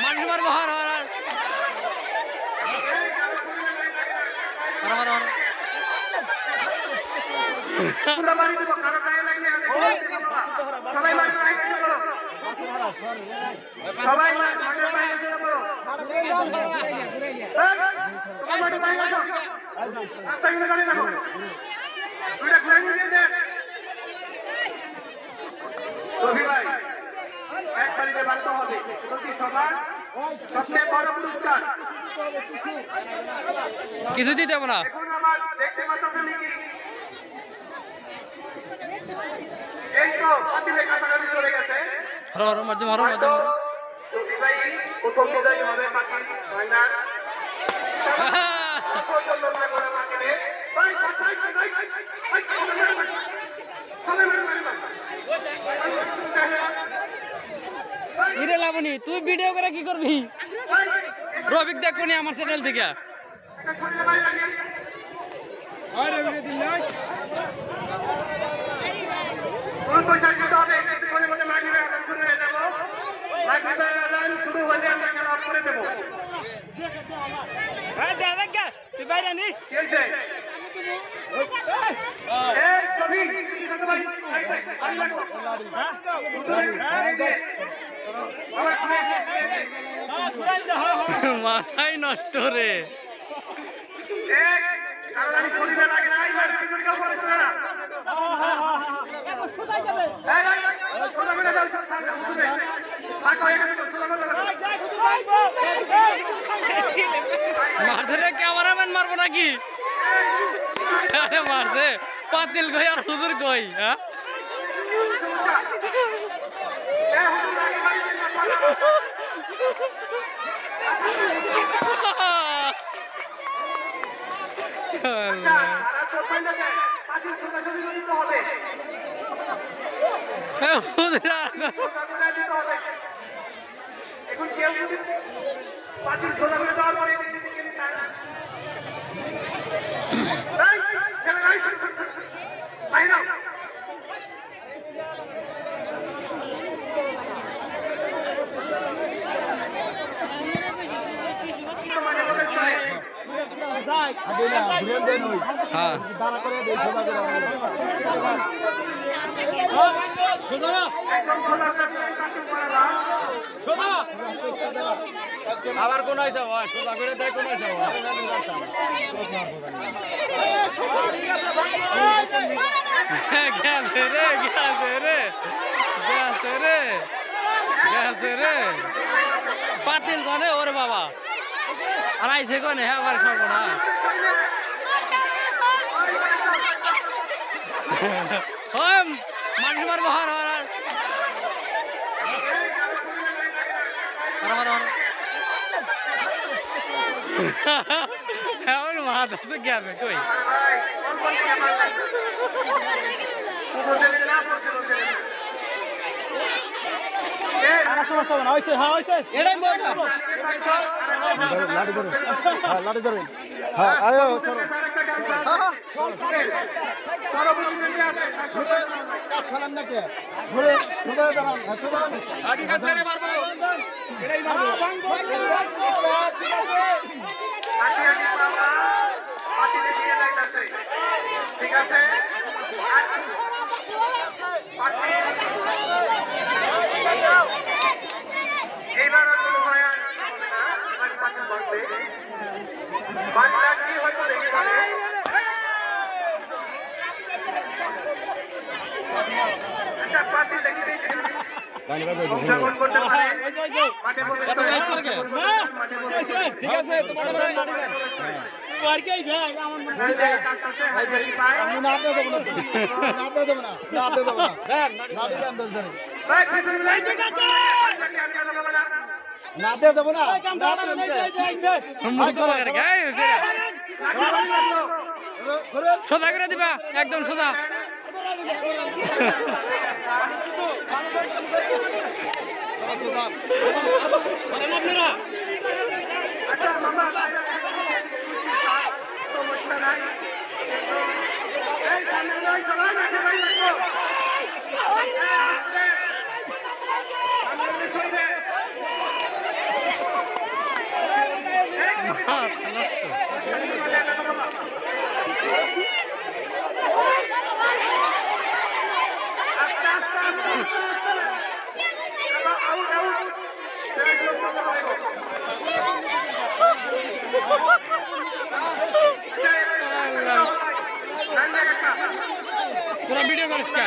মানুষ মারবো হার হার হার হার কিছু দিতে হবে না লাবনি তুই ভিডিও করে কি করবি রবিক দেখবো নি আমার চ্যানেল থেকে মাথায় নষ্ট রে মারতে রে ক্যামেরাম্যান মারবো নাকি মারতে পাতিল কই আর হুজুর কই হ্যাঁ আবার কোন সোজা করে দেয় কোন পাতিল কনে ওরে বাবা আর আইছে কনে হ্যাঁ আবার সর্বনাশ মানুষ মারবো হার হার হার হার এখন মাথা তো গেছে কই লাঠি ধরেন হ্যাঁ আয়ো চলো সালাম না কে ঘুরে ঘুরে দাঁড়ান ঠিক আছে রে মারবো এটাই মারবো ঠিক আছে এইবার কোনো হয় না আমার পাশে বসবে বাচ্চা কি হয়তো দেখে পাবে একটা পার্টি দেখে দিয়েছে অংশগ্রহণ করতে পারে মাঠে প্রবেশ করে ঠিক আছে তোমার আর কি ভাই আমার না দেব না না দেব না না দেব না না দেব ধরে ভাই ঠিক আছে না দেব না সোজা করে দিবা একদম সোজা তোরা ভিডিও করিস কা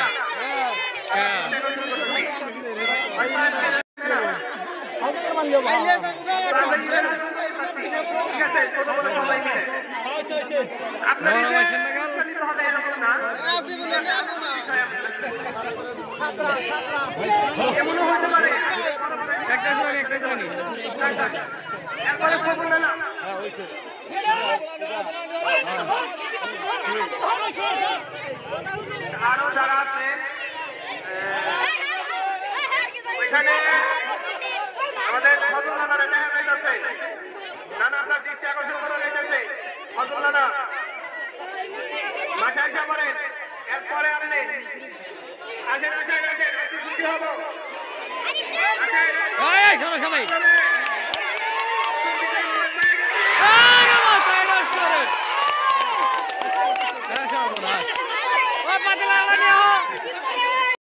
আরো যারা আছে ওইখানে আমাদের ফজল নানা রেখেছে নানা আপনার দৃষ্টি আকর্ষণ করে রেখেছে ফজল নানা মাঠে আসা পড়েন এরপরে আপনি আসেন আসেন আসেন একটু খুশি হবো সবাই